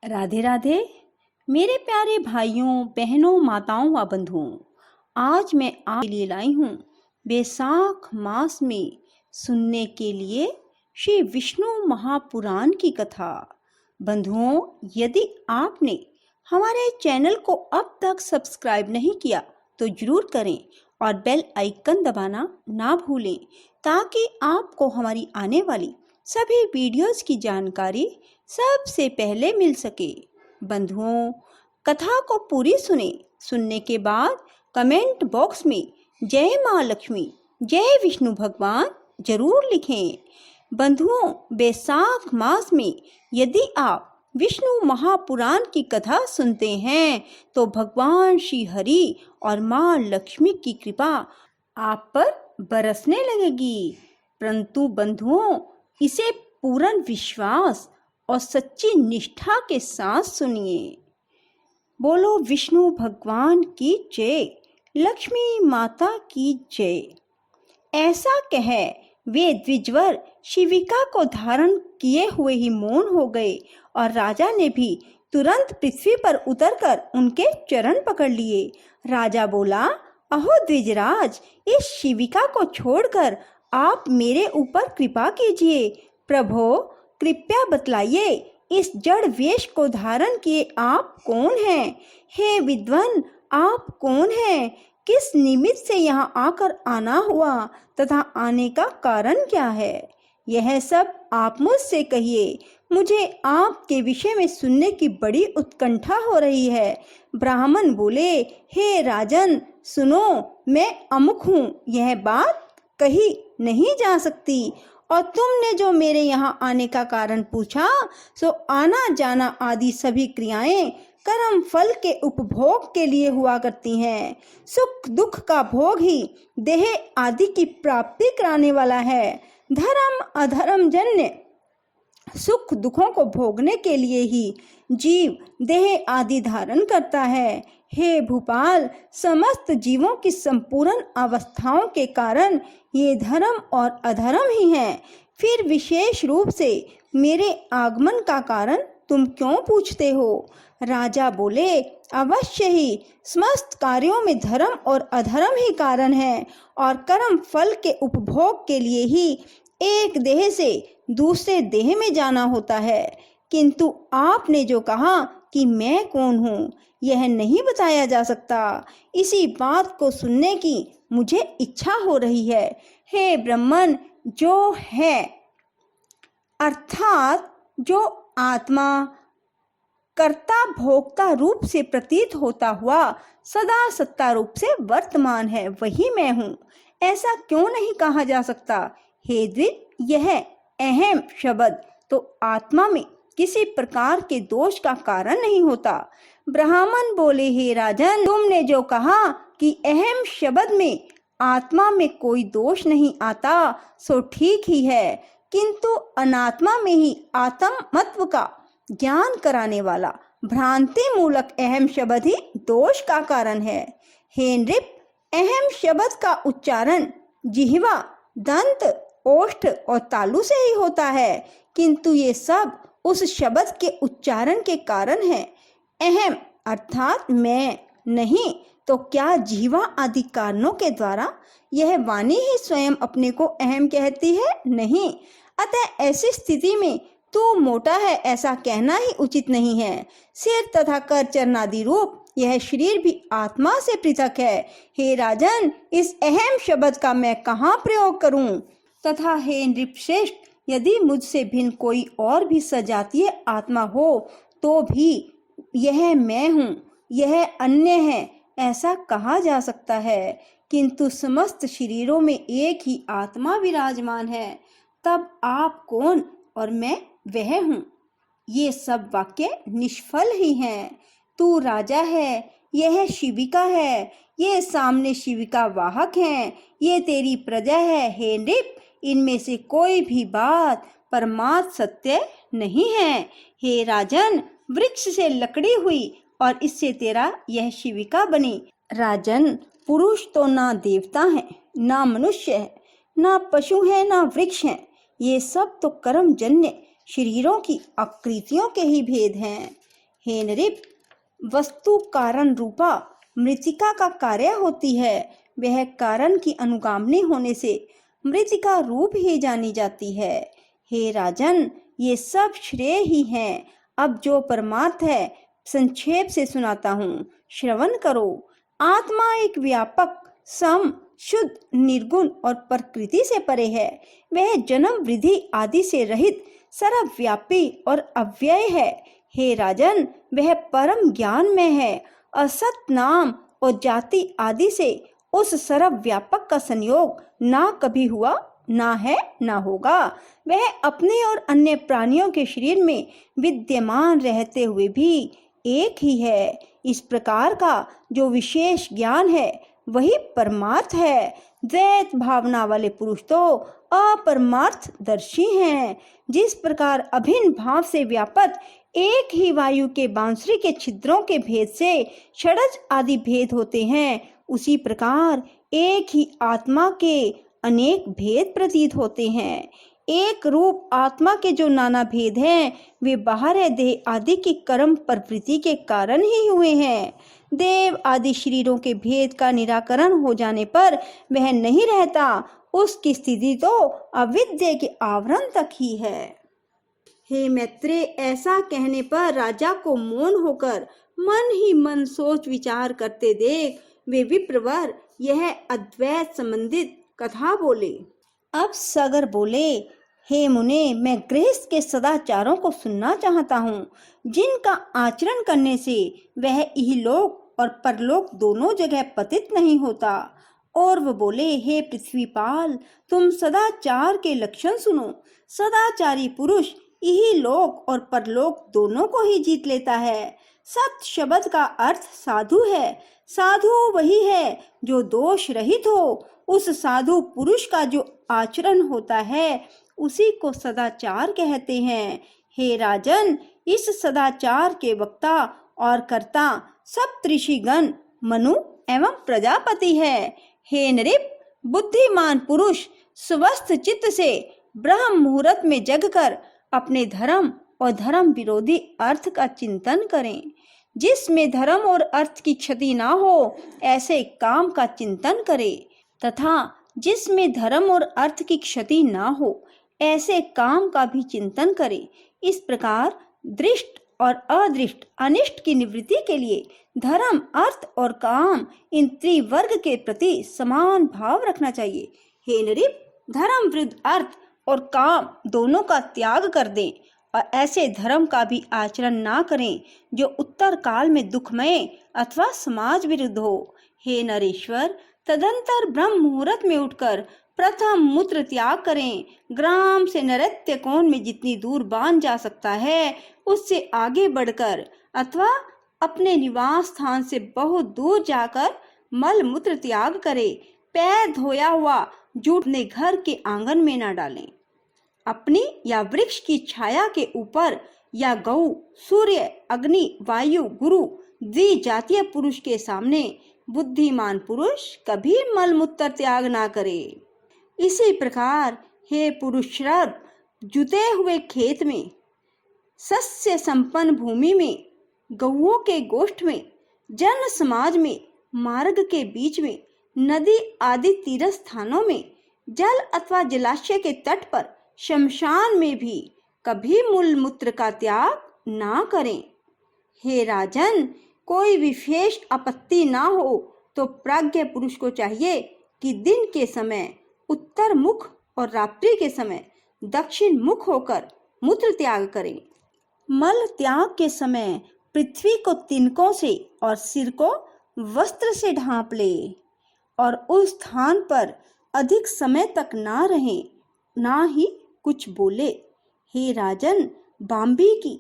राधे राधे मेरे प्यारे भाइयों बहनों माताओं व बंधुओं। आज मैं आपके लिए लाई हूँ बैसाख मास में सुनने के लिए श्री विष्णु महापुराण की कथा। बंधुओं, यदि आपने हमारे चैनल को अब तक सब्सक्राइब नहीं किया तो जरूर करें और बेल आइकन दबाना ना भूलें ताकि आपको हमारी आने वाली सभी वीडियोस की जानकारी सबसे पहले मिल सके। बंधुओं, कथा को पूरी सुनने के बाद कमेंट बॉक्स में जय माँ लक्ष्मी, जय विष्णु भगवान जरूर लिखें। बंधुओं, बैसाख मास में यदि आप विष्णु महापुराण की कथा सुनते हैं तो भगवान श्री हरि और माँ लक्ष्मी की कृपा आप पर बरसने लगेगी। परंतु बंधुओं, इसे पूर्ण विश्वास और सच्ची निष्ठा के साथ सुनिए। बोलो विष्णु भगवान की जय, लक्ष्मी माता की जय। ऐसा कह वे द्विजवर शिविका को धारण किए हुए ही मौन हो गए और राजा ने भी तुरंत पृथ्वी पर उतरकर उनके चरण पकड़ लिए। राजा बोला, अहो द्विजराज, इस शिविका को छोड़कर आप मेरे ऊपर कृपा कीजिए। प्रभो, कृपया बतलाइए, इस जड़ वेश को धारण किए आप कौन हैं? हे विद्वान, आप कौन हैं? किस निमित्त से यहाँ आकर आना हुआ तथा आने का कारण क्या है? यह सब आप मुझसे कहिए। मुझे आपके विषय में सुनने की बड़ी उत्कंठा हो रही है। ब्राह्मण बोले, हे राजन, सुनो, मैं अमुक हूँ, यह बात कही नहीं जा सकती। और तुमने जो मेरे यहाँ आने का कारण पूछा, सो आना जाना आदि सभी क्रियाएं कर्म फल के उपभोग के लिए हुआ करती हैं। सुख दुख का भोग ही देह आदि की प्राप्ति कराने वाला है। धर्म अधर्म जन्य सुख दुखों को भोगने के लिए ही जीव देह आदि धारण करता है। हे भूपाल, समस्त जीवों की संपूर्ण अवस्थाओं के कारण ये धर्म और अधर्म ही हैं। फिर विशेष रूप से मेरे आगमन का कारण तुम क्यों पूछते हो? राजा बोले, अवश्य ही समस्त कार्यों में धर्म और अधर्म ही कारण है और कर्म फल के उपभोग के लिए ही एक देह से दूसरे देह में जाना होता है। किंतु आपने जो कहा कि मैं कौन हूँ, यह नहीं बताया जा सकता। इसी बात को सुनने की मुझे इच्छा हो रही है। हे ब्राह्मण, जो है अर्थात जो आत्मा कर्ता भोक्ता रूप से प्रतीत होता हुआ सदा सत्ता रूप से वर्तमान है, वही मैं हूँ। ऐसा क्यों नहीं कहा जा सकता? हे द्विज, यह अहम शब्द तो आत्मा में किसी प्रकार के दोष का कारण नहीं होता। ब्राह्मण बोले, हे राजन, तुमने जो कहा कि अहम शब्द में आत्मा में कोई दोष नहीं आता, सो ठीक ही है, किंतु अनात्मा में ही आत्मत्व का ज्ञान कराने वाला भ्रांति मूलक अहम शब्द ही दोष का कारण है। हे नृप, अहम शब्द का उच्चारण जिह्वा, दंत, ओष्ठ और तालु से ही होता है, किंतु ये सब उस शब्द के उच्चारण के कारण है। अहम अर्थात मैं नहीं तो क्या जिह्वा आदि कारणों के द्वारा यह वाणी ही स्वयं अपने को अहम कहती है? नहीं। अतः ऐसी स्थिति में तू मोटा है ऐसा कहना ही उचित नहीं है। सिर तथा कर चरणादि रूप यह शरीर भी आत्मा से पृथक है। हे राजन, इस अहम शब्द का मैं कहाँ प्रयोग करूं? तथा हे नृपश्रेष्ठ, यदि मुझसे भिन्न कोई और भी सजातीय आत्मा हो तो भी यह मैं हूँ, यह अन्य है, ऐसा कहा जा सकता है। किंतु समस्त शरीरों में एक ही आत्मा विराजमान है। तब आप कौन और मैं वह हूँ? ये सब वाक्य निष्फल ही हैं। तू राजा है, यह शिविका है, ये सामने शिविका वाहक हैं, ये तेरी प्रजा है। हे नृप, इनमें से कोई भी बात परमार्थ सत्य नहीं है। हे राजन, वृक्ष से लकड़ी हुई और इससे तेरा यह शिविका बनी। राजन, पुरुष तो ना देवता है, ना मनुष्य है, ना पशु है, ना वृक्ष है। ये सब तो कर्मजन्य शरीरों की आकृतियों के ही भेद हैं। हे नृप, वस्तु कारण रूपा मृतिका का कार्य होती है। वह कारण की अनुगामिनी होने से मृतिका रूप ही जानी जाती है। हे राजन, ये सब श्रेय ही हैं। अब जो परमार्थ है संक्षेप से सुनाता हूँ, श्रवण करो। आत्मा एक व्यापक, सम, शुद्ध, निर्गुण और प्रकृति से परे है। वह जन्म, वृद्धि आदि से रहित, सर्वव्यापी और अव्यय है। हे राजन, वह परम ज्ञान में है। असत, नाम और जाति आदि से उस सर्वव्यापक का संयोग ना कभी हुआ, ना है, ना होगा। वह अपने और अन्य प्राणियों के शरीर में विद्यमान रहते हुए भी एक ही है। इस प्रकार का जो विशेष ज्ञान है वही परमार्थ है। द्वैत भावना वाले पुरुष तो अपरमार्थदर्शी हैं। जिस प्रकार अभिन्न भाव से व्यापक एक ही वायु के बांसुरी के छिद्रों के भेद से षडज आदि भेद होते हैं, उसी प्रकार एक ही आत्मा के अनेक भेद प्रतीत होते हैं। एक रूप आत्मा के जो नाना भेद हैं, वे बाहर देह आदि की कर्म प्रवृत्ति के कारण ही हुए हैं। देव आदि शरीरों के भेद का निराकरण हो जाने पर वह नहीं रहता। उसकी स्थिति तो अविद्या के आवरण तक ही है। हे मैत्रेय, ऐसा कहने पर राजा को मौन होकर मन ही मन सोच विचार करते देख वे विप्रवर यह अद्वैत संबंधित कथा बोले। अब सगर बोले, हे मुने, मैं गृहस्थ के सदाचारों को सुनना चाहता हूँ, जिनका आचरण करने से वह इहलोक और परलोक दोनों जगह पतित नहीं होता। और वह बोले, हे पृथ्वीपाल, तुम सदाचार के लक्षण सुनो। सदाचारी पुरुष इहलोक और परलोक दोनों को ही जीत लेता है। सत शब्द का अर्थ साधु है। साधु वही है जो दोष रहित हो। उस साधु पुरुष का जो आचरण होता है उसी को सदाचार कहते हैं। हे राजन, इस सदाचार के वक्ता और कर्ता सप्तऋषिगण, मनु एवं प्रजापति है। हे नृप, बुद्धिमान पुरुष स्वस्थ चित्त से ब्रह्म मुहूर्त में जगकर अपने धर्म और धर्म विरोधी अर्थ का चिंतन करें। जिसमें धर्म और अर्थ की क्षति ना हो, ऐसे काम का चिंतन करें, तथा जिसमें धर्म और अर्थ की क्षति ना हो, ऐसे काम का भी चिंतन करें। इस प्रकार दृष्ट और अदृष्ट अनिष्ट की निवृत्ति के लिए धर्म, अर्थ और काम इन त्रिवर्ग के प्रति समान भाव रखना चाहिए। हे नृप, धर्म विरुद्ध अर्थ और काम दोनों का त्याग कर दें और ऐसे धर्म का भी आचरण ना करें जो उत्तर काल में दुखमय अथवा समाज विरुद्ध हो। हे नरेश्वर, तदंतर ब्रह्म मुहूर्त में उठकर प्रथम मूत्र त्याग करें। ग्राम से नैऋत्य कोण में जितनी दूर बांध जा सकता है उससे आगे बढ़कर अथवा अपने निवास स्थान से बहुत दूर जाकर मल मूत्र त्याग करें। पैर धोया हुआ जूठ अपने घर के आंगन में न डालें। अपनी या वृक्ष की छाया के ऊपर या गौ, सूर्य, अग्नि, वायु, गुरु द्विजातीय पुरुष के सामने बुद्धिमान पुरुष कभी मलमूत्र त्याग ना करे। इसी प्रकार हे पुरुष श्रद्ध, जुते हुए खेत में, सस्य संपन्न भूमि में, गौओं के गोष्ठ में, जन समाज में, मार्ग के बीच में, नदी आदि तीर्थ स्थानों में, जल अथवा जलाशय के तट पर, शमशान में भी कभी मूल मूत्र का त्याग ना करें। हे राजन, कोई विशेष आपत्ति ना हो तो प्राज्ञ पुरुष को चाहिए कि दिन के समय उत्तर मुख और रात्रि के समय दक्षिण मुख होकर मूत्र त्याग करें। मल त्याग के समय पृथ्वी को तिनकों से और सिर को वस्त्र से ढांप ले और उस स्थान पर अधिक समय तक ना रहे, ना ही कुछ बोले। हे राजन, बाम्बी की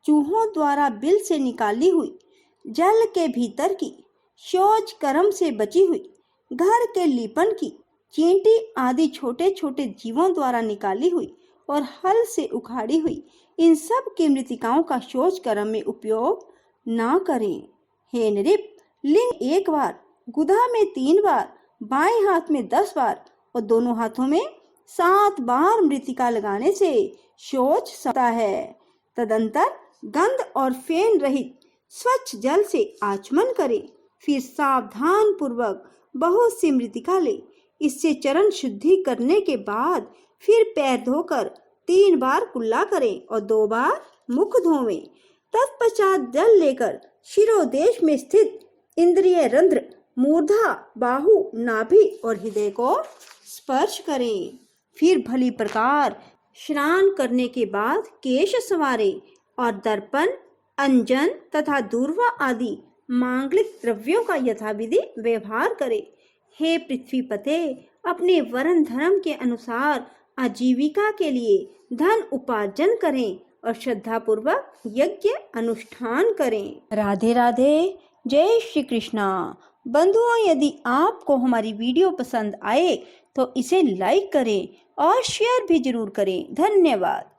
चूहों द्वारा बिल से निकाली हुई, जल के भीतर की, शौच कर्म से बची हुई, घर के लीपन की, चींटी आदि छोटे छोटे जीवों द्वारा निकाली हुई और हल से उखाड़ी हुई इन सब की मृतिकाओं का शौच कर्म में उपयोग ना करें। हे नृप, लिंग एक बार, गुदा में 3 बार, बाएं हाथ में 10 बार और दोनों हाथों में 7 बार मृतिका लगाने से शौच सकता है। तदंतर गंध और फेन रहित स्वच्छ जल से आचमन करें। फिर सावधान पूर्वक बहुत सी मृतिका ले। इससे चरण शुद्धि करने के बाद फिर पैर धोकर 3 बार कुल्ला करें और 2 बार मुख धोवें। तत्पश्चात जल लेकर शिरोदेश में स्थित इंद्रिय रंध्र, मूर्धा, बाहु, नाभि और हृदय को स्पर्श करें। फिर भली प्रकार स्नान करने के बाद केश संवारें और दर्पण, अंजन तथा दूर्वा आदि मांगलिक द्रव्यों का यथाविधि व्यवहार करें। हे पृथ्वी पते, अपने वर्ण धर्म के अनुसार आजीविका के लिए धन उपार्जन करें और श्रद्धा पूर्वक यज्ञ अनुष्ठान करें। राधे राधे, जय श्री कृष्णा। बंधुओं, यदि आपको हमारी वीडियो पसंद आए तो इसे लाइक करें और शेयर भी जरूर करें। धन्यवाद।